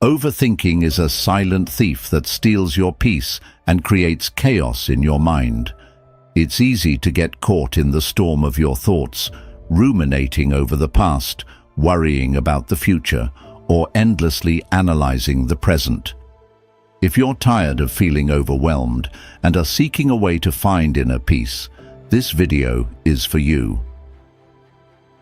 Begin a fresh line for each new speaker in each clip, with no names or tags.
Overthinking is a silent thief that steals your peace and creates chaos in your mind. It's easy to get caught in the storm of your thoughts, ruminating over the past, worrying about the future, or endlessly analyzing the present. If you're tired of feeling overwhelmed and are seeking a way to find inner peace, this video is for you.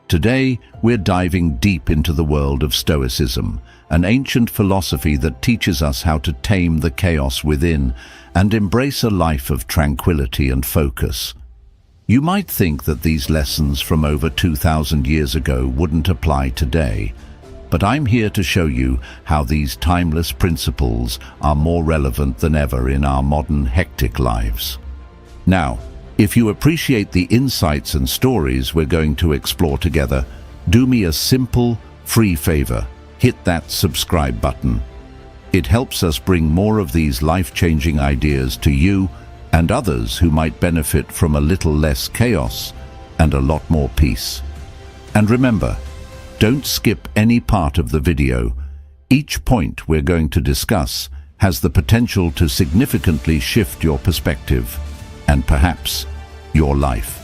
Today, we're diving deep into the world of Stoicism, an ancient philosophy that teaches us how to tame the chaos within and embrace a life of tranquility and focus. You might think that these lessons from over 2,000 years ago wouldn't apply today, but I'm here to show you how these timeless principles are more relevant than ever in our modern, hectic lives. Now, if you appreciate the insights and stories we're going to explore together, do me a simple, free favor. Hit that subscribe button. It helps us bring more of these life-changing ideas to you and others who might benefit from a little less chaos and a lot more peace. And remember, don't skip any part of the video. Each point we're going to discuss has the potential to significantly shift your perspective and perhaps your life.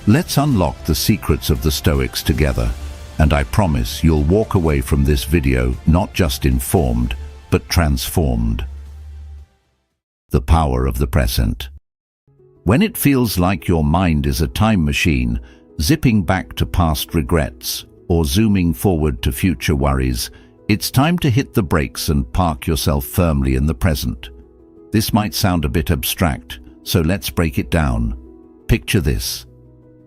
Let's unlock the secrets of the Stoics together, and I promise you'll walk away from this video not just informed, but transformed. The power of the present. When it feels like your mind is a time machine, zipping back to past regrets or zooming forward to future worries, it's time to hit the brakes and park yourself firmly in the present. This might sound a bit abstract, so let's break it down. Picture this.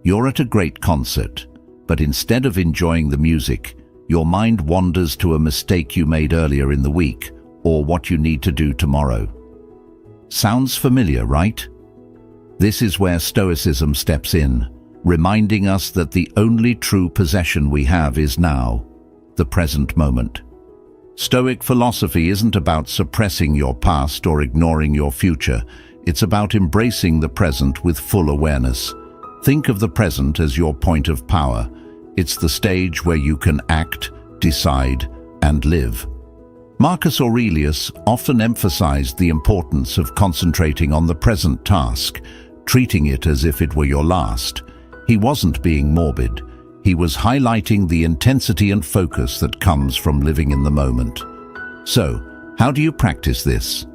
You're at a great concert, but instead of enjoying the music, your mind wanders to a mistake you made earlier in the week or what you need to do tomorrow. Sounds familiar, right? This is where Stoicism steps in, reminding us that the only true possession we have is now, the present moment. Stoic philosophy isn't about suppressing your past or ignoring your future. It's about embracing the present with full awareness. Think of the present as your point of power. It's the stage where you can act, decide, and live. Marcus Aurelius often emphasized the importance of concentrating on the present task, treating it as if it were your last. He wasn't being morbid. He was highlighting the intensity and focus that comes from living in the moment. So, how do you practice this?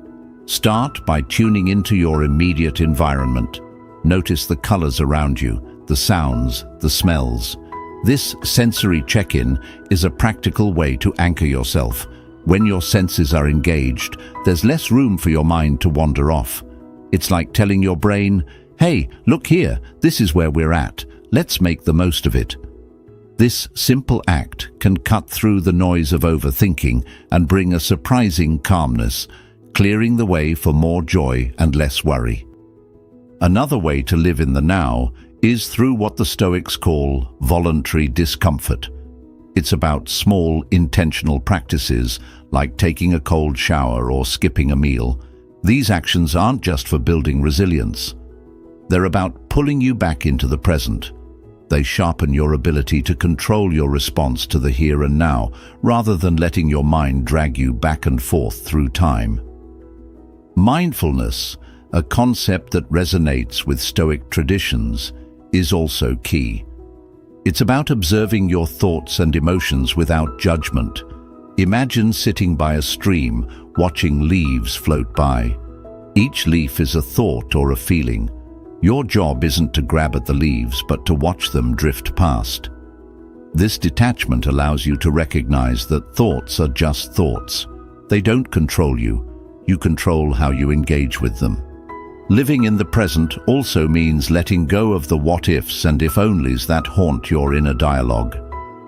Start by tuning into your immediate environment. Notice the colors around you, the sounds, the smells. This sensory check-in is a practical way to anchor yourself. When your senses are engaged, there's less room for your mind to wander off. It's like telling your brain, "Hey, look here, this is where we're at. Let's make the most of it." This simple act can cut through the noise of overthinking and bring a surprising calmness, clearing the way for more joy and less worry. Another way to live in the now is through what the Stoics call voluntary discomfort. It's about small, intentional practices like taking a cold shower or skipping a meal. These actions aren't just for building resilience. They're about pulling you back into the present. They sharpen your ability to control your response to the here and now, rather than letting your mind drag you back and forth through time. Mindfulness, a concept that resonates with Stoic traditions, is also key. It's about observing your thoughts and emotions without judgment. Imagine sitting by a stream, watching leaves float by. Each leaf is a thought or a feeling. Your job isn't to grab at the leaves, but to watch them drift past. This detachment allows you to recognize that thoughts are just thoughts. They don't control you. You control how you engage with them. Living in the present also means letting go of the what-ifs and if-onlys that haunt your inner dialogue.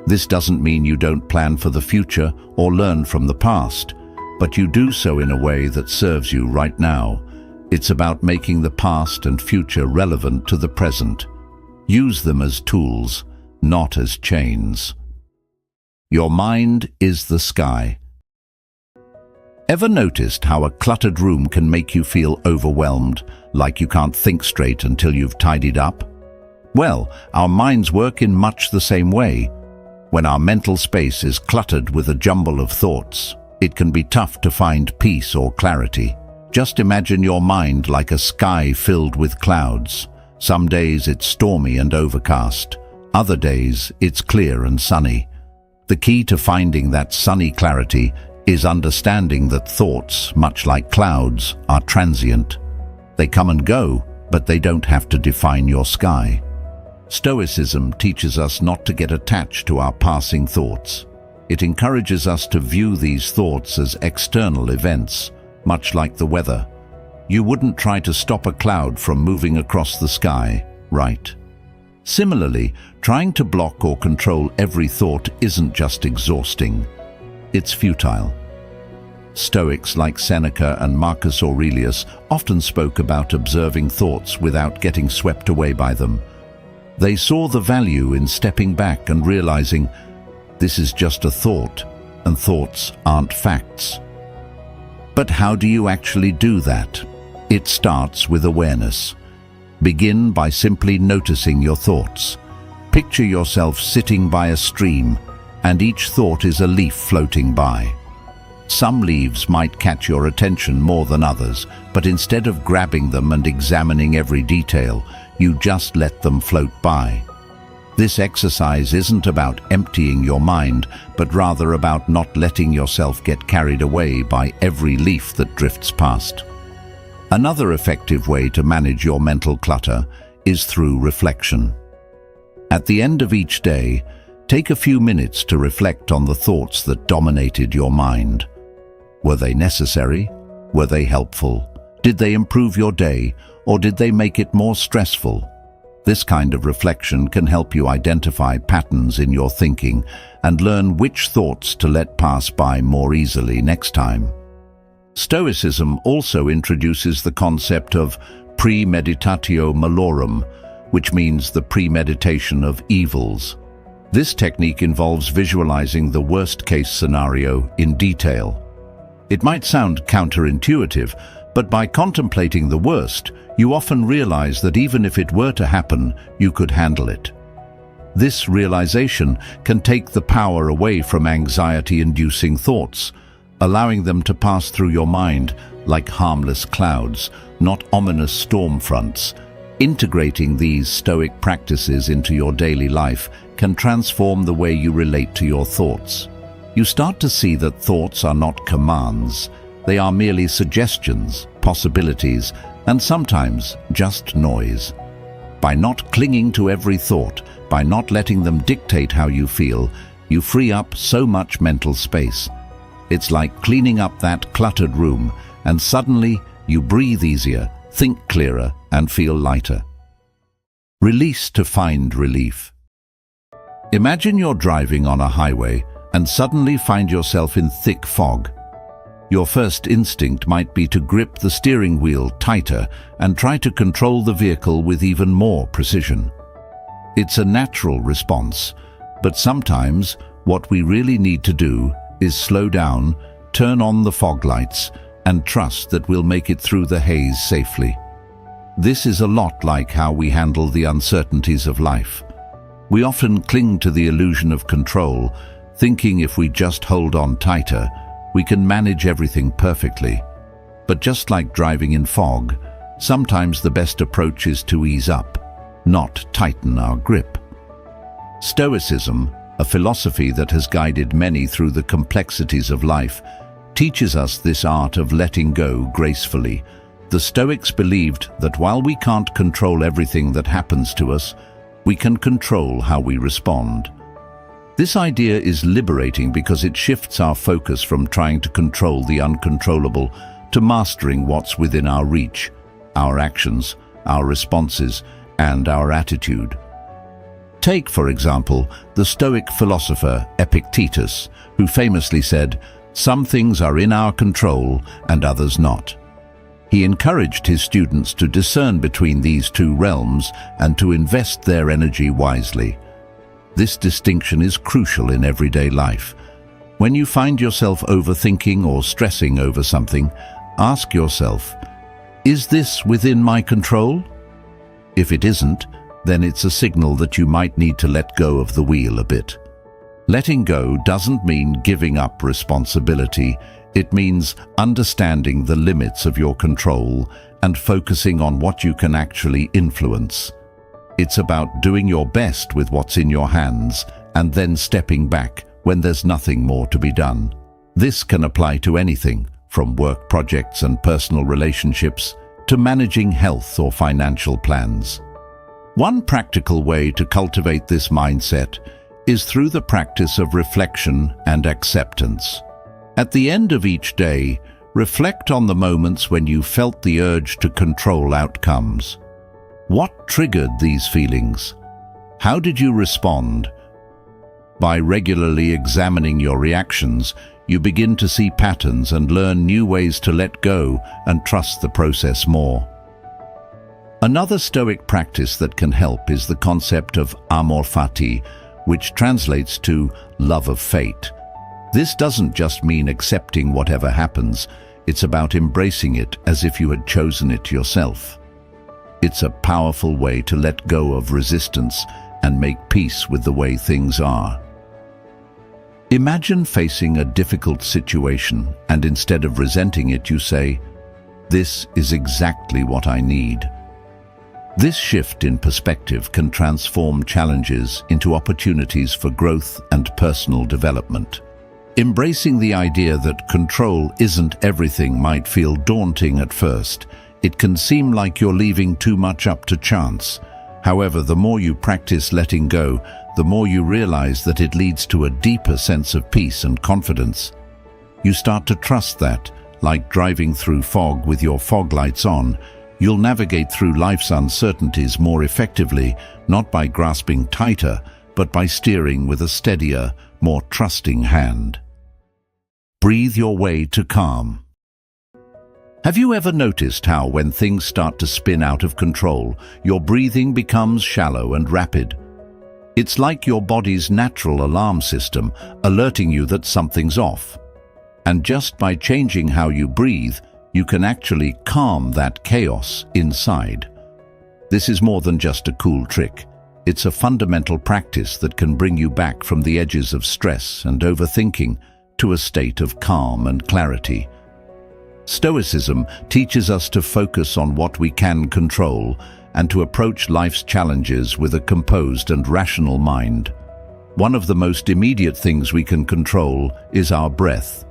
This doesn't mean you don't plan for the future or learn from the past, but you do so in a way that serves you right now. It's about making the past and future relevant to the present. Use them as tools, not as chains. Your mind is the sky. Ever noticed how a cluttered room can make you feel overwhelmed, like you can't think straight until you've tidied up? Well, our minds work in much the same way. When our mental space is cluttered with a jumble of thoughts, it can be tough to find peace or clarity. Just imagine your mind like a sky filled with clouds. Some days it's stormy and overcast. Other days it's clear and sunny. The key to finding that sunny clarity is understanding that thoughts, much like clouds, are transient. They come and go, but they don't have to define your sky. Stoicism teaches us not to get attached to our passing thoughts. It encourages us to view these thoughts as external events, much like the weather. You wouldn't try to stop a cloud from moving across the sky, right? Similarly, trying to block or control every thought isn't just exhausting, it's futile. Stoics like Seneca and Marcus Aurelius often spoke about observing thoughts without getting swept away by them. They saw the value in stepping back and realizing, this is just a thought, and thoughts aren't facts. But how do you actually do that? It starts with awareness. Begin by simply noticing your thoughts. Picture yourself sitting by a stream, and each thought is a leaf floating by. Some leaves might catch your attention more than others, but instead of grabbing them and examining every detail, you just let them float by. This exercise isn't about emptying your mind, but rather about not letting yourself get carried away by every leaf that drifts past. Another effective way to manage your mental clutter is through reflection. At the end of each day, take a few minutes to reflect on the thoughts that dominated your mind. Were they necessary? Were they helpful? Did they improve your day, or did they make it more stressful? This kind of reflection can help you identify patterns in your thinking and learn which thoughts to let pass by more easily next time. Stoicism also introduces the concept of premeditatio malorum, which means the premeditation of evils. This technique involves visualizing the worst-case scenario in detail. It might sound counterintuitive, but by contemplating the worst, you often realize that even if it were to happen, you could handle it. This realization can take the power away from anxiety-inducing thoughts, allowing them to pass through your mind like harmless clouds, not ominous storm fronts. Integrating these Stoic practices into your daily life can transform the way you relate to your thoughts. You start to see that thoughts are not commands. They are merely suggestions, possibilities, and sometimes just noise. By not clinging to every thought, by not letting them dictate how you feel, you free up so much mental space. It's like cleaning up that cluttered room, and suddenly you breathe easier, think clearer, and feel lighter. Release to find relief. Imagine you're driving on a highway and suddenly find yourself in thick fog. Your first instinct might be to grip the steering wheel tighter and try to control the vehicle with even more precision. It's a natural response, but sometimes what we really need to do is slow down, turn on the fog lights, and trust that we'll make it through the haze safely. This is a lot like how we handle the uncertainties of life. We often cling to the illusion of control, thinking if we just hold on tighter, we can manage everything perfectly. But just like driving in fog, sometimes the best approach is to ease up, not tighten our grip. Stoicism, a philosophy that has guided many through the complexities of life, teaches us this art of letting go gracefully. The Stoics believed that while we can't control everything that happens to us, we can control how we respond. This idea is liberating because it shifts our focus from trying to control the uncontrollable to mastering what's within our reach, our actions, our responses, and our attitude. Take, for example, the Stoic philosopher Epictetus, who famously said, "Some things are in our control and others not." He encouraged his students to discern between these two realms and to invest their energy wisely. This distinction is crucial in everyday life. When you find yourself overthinking or stressing over something, ask yourself, is this within my control? If it isn't, then it's a signal that you might need to let go of the wheel a bit. Letting go doesn't mean giving up responsibility. It means understanding the limits of your control and focusing on what you can actually influence. It's about doing your best with what's in your hands and then stepping back when there's nothing more to be done. This can apply to anything, from work projects and personal relationships to managing health or financial plans. One practical way to cultivate this mindset is through the practice of reflection and acceptance. At the end of each day, reflect on the moments when you felt the urge to control outcomes. What triggered these feelings? How did you respond? By regularly examining your reactions, you begin to see patterns and learn new ways to let go and trust the process more. Another Stoic practice that can help is the concept of amor fati, which translates to love of fate. This doesn't just mean accepting whatever happens, it's about embracing it as if you had chosen it yourself. It's a powerful way to let go of resistance and make peace with the way things are. Imagine facing a difficult situation and instead of resenting it, you say, "This is exactly what I need." This shift in perspective can transform challenges into opportunities for growth and personal development. Embracing the idea that control isn't everything might feel daunting at first. It can seem like you're leaving too much up to chance. However, the more you practice letting go, the more you realize that it leads to a deeper sense of peace and confidence. You start to trust that, like driving through fog with your fog lights on, you'll navigate through life's uncertainties more effectively, not by grasping tighter, but by steering with a steadier, more trusting hand. Breathe your way to calm. Have you ever noticed how when things start to spin out of control, your breathing becomes shallow and rapid? It's like your body's natural alarm system alerting you that something's off. And just by changing how you breathe, you can actually calm that chaos inside. This is more than just a cool trick. It's a fundamental practice that can bring you back from the edges of stress and overthinking to a state of calm and clarity. Stoicism teaches us to focus on what we can control and to approach life's challenges with a composed and rational mind. One of the most immediate things we can control is our breath.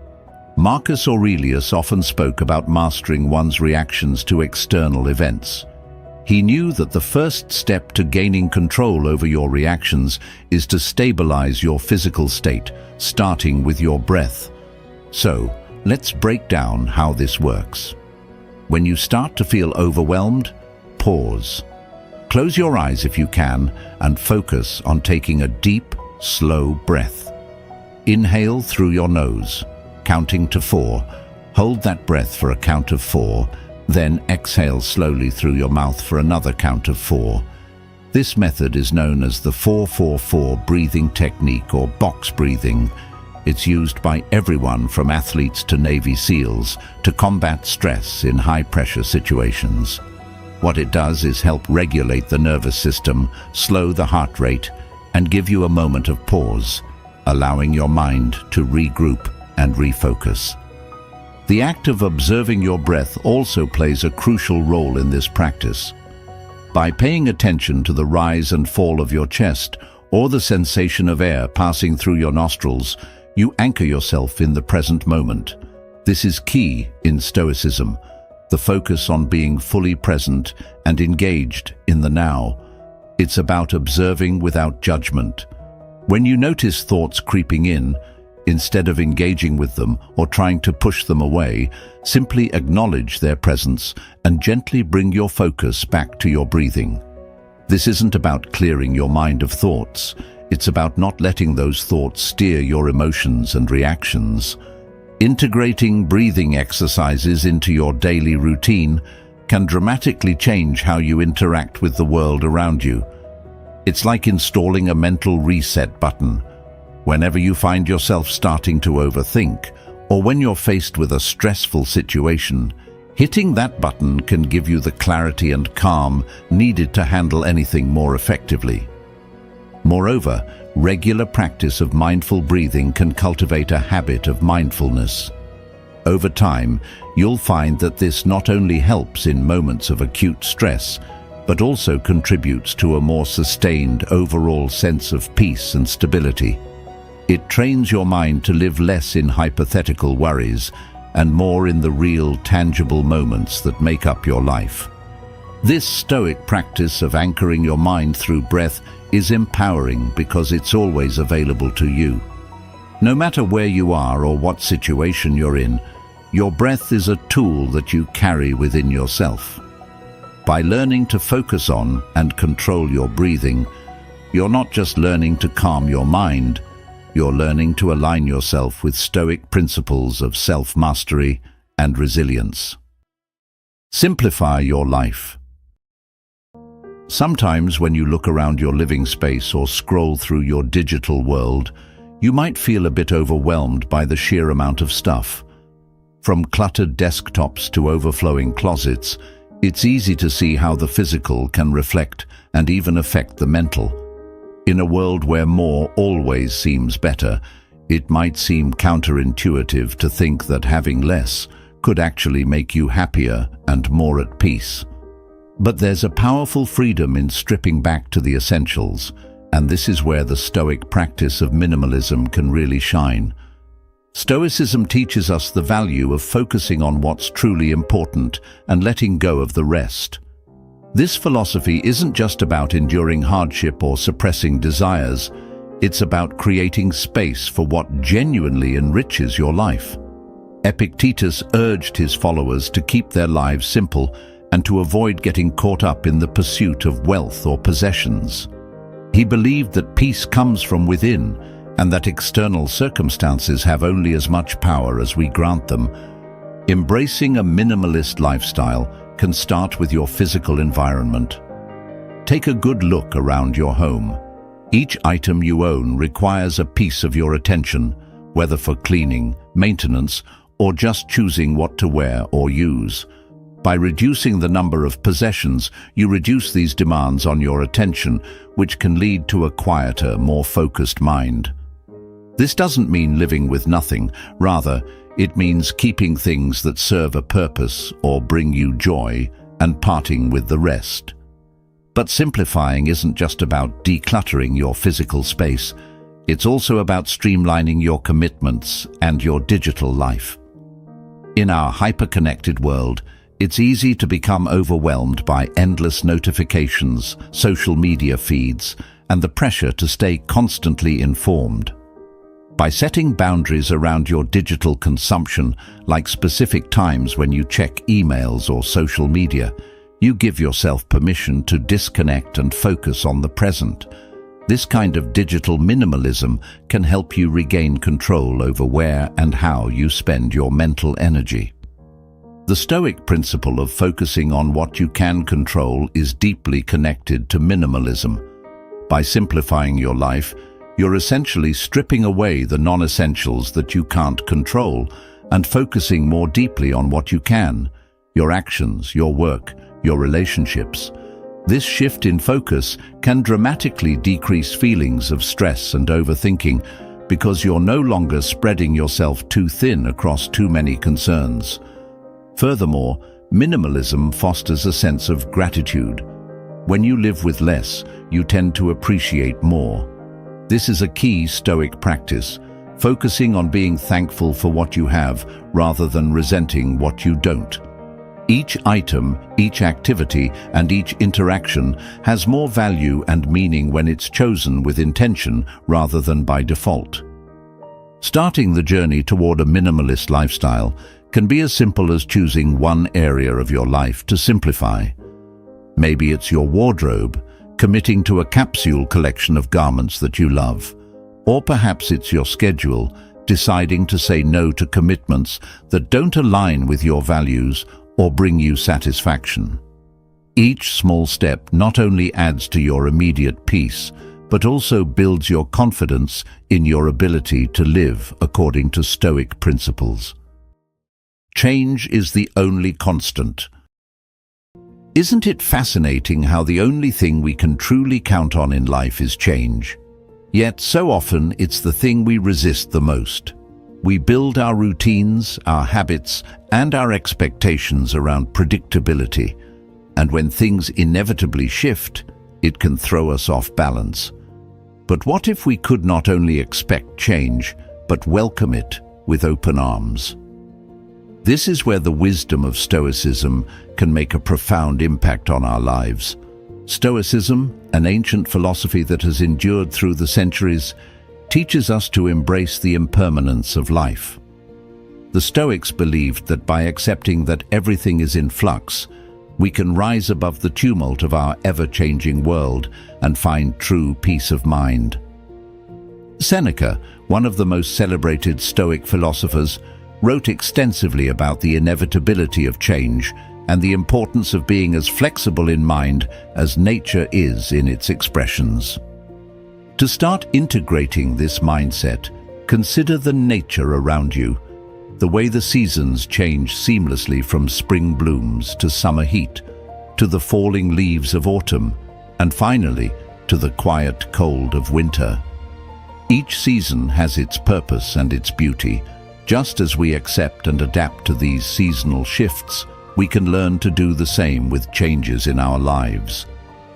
Marcus Aurelius often spoke about mastering one's reactions to external events. He knew that the first step to gaining control over your reactions is to stabilize your physical state, starting with your breath. So, let's break down how this works. When you start to feel overwhelmed, pause. Close your eyes if you can and focus on taking a deep, slow breath. Inhale through your nose, counting to 4. Hold that breath for a count of 4, then exhale slowly through your mouth for another count of 4. This method is known as the 4-4-4 breathing technique or box breathing. It's used by everyone from athletes to Navy SEALs to combat stress in high-pressure situations. What it does is help regulate the nervous system, slow the heart rate, and give you a moment of pause, allowing your mind to regroup and refocus. The act of observing your breath also plays a crucial role in this practice. By paying attention to the rise and fall of your chest or the sensation of air passing through your nostrils, you anchor yourself in the present moment. This is key in Stoicism, the focus on being fully present and engaged in the now. It's about observing without judgment. When you notice thoughts creeping in, instead of engaging with them or trying to push them away, simply acknowledge their presence and gently bring your focus back to your breathing. This isn't about clearing your mind of thoughts. It's about not letting those thoughts steer your emotions and reactions. Integrating breathing exercises into your daily routine can dramatically change how you interact with the world around you. It's like installing a mental reset button. Whenever you find yourself starting to overthink, or when you're faced with a stressful situation, hitting that button can give you the clarity and calm needed to handle anything more effectively. Moreover, regular practice of mindful breathing can cultivate a habit of mindfulness. Over time, you'll find that this not only helps in moments of acute stress, but also contributes to a more sustained overall sense of peace and stability. It trains your mind to live less in hypothetical worries and more in the real, tangible moments that make up your life. This Stoic practice of anchoring your mind through breath is empowering because it's always available to you. No matter where you are or what situation you're in, your breath is a tool that you carry within yourself. By learning to focus on and control your breathing, you're not just learning to calm your mind, you're learning to align yourself with Stoic principles of self-mastery and resilience. Simplify your life. Sometimes when you look around your living space or scroll through your digital world, you might feel a bit overwhelmed by the sheer amount of stuff. From cluttered desktops to overflowing closets, it's easy to see how the physical can reflect and even affect the mental. In a world where more always seems better, it might seem counterintuitive to think that having less could actually make you happier and more at peace. But there's a powerful freedom in stripping back to the essentials, and this is where the Stoic practice of minimalism can really shine. Stoicism teaches us the value of focusing on what's truly important and letting go of the rest. This philosophy isn't just about enduring hardship or suppressing desires, it's about creating space for what genuinely enriches your life. Epictetus urged his followers to keep their lives simple and to avoid getting caught up in the pursuit of wealth or possessions. He believed that peace comes from within, and that external circumstances have only as much power as we grant them. Embracing a minimalist lifestyle can start with your physical environment. Take a good look around your home. Each item you own requires a piece of your attention, whether for cleaning, maintenance, or just choosing what to wear or use. By reducing the number of possessions, you reduce these demands on your attention, which can lead to a quieter, more focused mind. This doesn't mean living with nothing. Rather, it means keeping things that serve a purpose or bring you joy and parting with the rest. But simplifying isn't just about decluttering your physical space. It's also about streamlining your commitments and your digital life. In our hyper-connected world, it's easy to become overwhelmed by endless notifications, social media feeds, and the pressure to stay constantly informed. By setting boundaries around your digital consumption, like specific times when you check emails or social media, you give yourself permission to disconnect and focus on the present. This kind of digital minimalism can help you regain control over where and how you spend your mental energy. The Stoic principle of focusing on what you can control is deeply connected to minimalism. By simplifying your life, you're essentially stripping away the non-essentials that you can't control and focusing more deeply on what you can: your actions, your work, your relationships. This shift in focus can dramatically decrease feelings of stress and overthinking because you're no longer spreading yourself too thin across too many concerns. Furthermore, minimalism fosters a sense of gratitude. When you live with less, you tend to appreciate more. This is a key Stoic practice, focusing on being thankful for what you have rather than resenting what you don't. Each item, each activity, and each interaction has more value and meaning when it's chosen with intention rather than by default. Starting the journey toward a minimalist lifestyle can be as simple as choosing one area of your life to simplify. Maybe it's your wardrobe, committing to a capsule collection of garments that you love. Or perhaps it's your schedule, deciding to say no to commitments that don't align with your values or bring you satisfaction. Each small step not only adds to your immediate peace, but also builds your confidence in your ability to live according to Stoic principles. Change is the only constant. Isn't it fascinating how the only thing we can truly count on in life is change? Yet so often it's the thing we resist the most. We build our routines, our habits, and our expectations around predictability. And when things inevitably shift, it can throw us off balance. But what if we could not only expect change, but welcome it with open arms? This is where the wisdom of Stoicism can make a profound impact on our lives. Stoicism, an ancient philosophy that has endured through the centuries, teaches us to embrace the impermanence of life. The Stoics believed that by accepting that everything is in flux, we can rise above the tumult of our ever-changing world and find true peace of mind. Seneca, one of the most celebrated Stoic philosophers, wrote extensively about the inevitability of change and the importance of being as flexible in mind as nature is in its expressions. To start integrating this mindset, consider the nature around you, the way the seasons change seamlessly from spring blooms to summer heat, to the falling leaves of autumn, and finally, to the quiet cold of winter. Each season has its purpose and its beauty. Just as we accept and adapt to these seasonal shifts, we can learn to do the same with changes in our lives.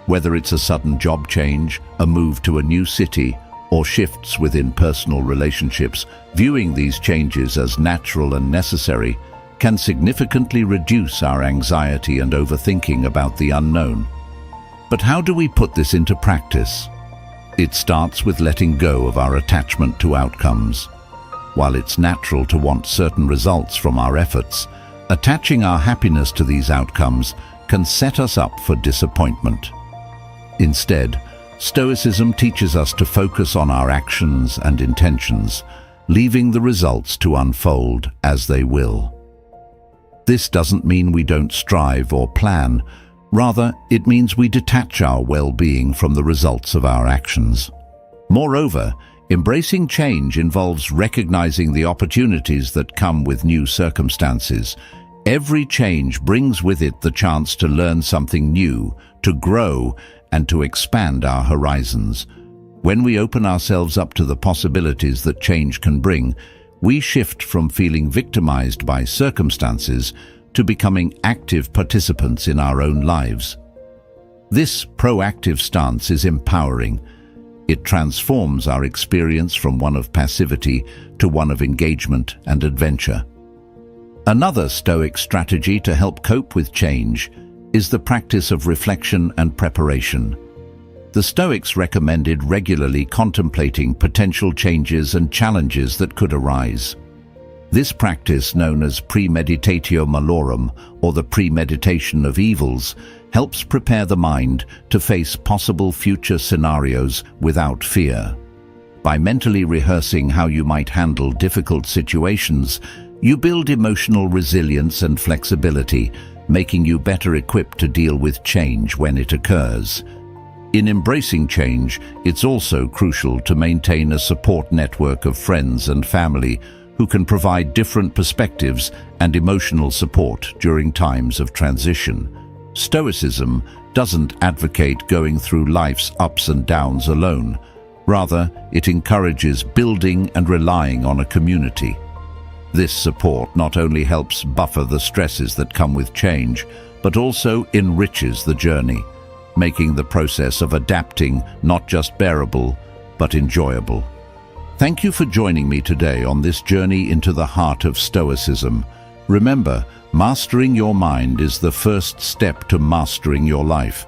Whether it's a sudden job change, a move to a new city, or shifts within personal relationships, viewing these changes as natural and necessary can significantly reduce our anxiety and overthinking about the unknown. But how do we put this into practice? It starts with letting go of our attachment to outcomes. While it's natural to want certain results from our efforts, attaching our happiness to these outcomes can set us up for disappointment. Instead, Stoicism teaches us to focus on our actions and intentions, leaving the results to unfold as they will. This doesn't mean we don't strive or plan. Rather, it means we detach our well-being from the results of our actions. Moreover, embracing change involves recognizing the opportunities that come with new circumstances. Every change brings with it the chance to learn something new, to grow, and to expand our horizons. When we open ourselves up to the possibilities that change can bring, we shift from feeling victimized by circumstances to becoming active participants in our own lives. This proactive stance is empowering. It transforms our experience from one of passivity to one of engagement and adventure. Another Stoic strategy to help cope with change is the practice of reflection and preparation. The Stoics recommended regularly contemplating potential changes and challenges that could arise. This practice, known as premeditatio malorum, or the premeditation of evils, helps prepare the mind to face possible future scenarios without fear. By mentally rehearsing how you might handle difficult situations, you build emotional resilience and flexibility, making you better equipped to deal with change when it occurs. In embracing change, it's also crucial to maintain a support network of friends and family who can provide different perspectives and emotional support during times of transition. Stoicism doesn't advocate going through life's ups and downs alone. Rather, it encourages building and relying on a community. This support not only helps buffer the stresses that come with change, but also enriches the journey, making the process of adapting not just bearable, but enjoyable. Thank you for joining me today on this journey into the heart of Stoicism. Remember, mastering your mind is the first step to mastering your life.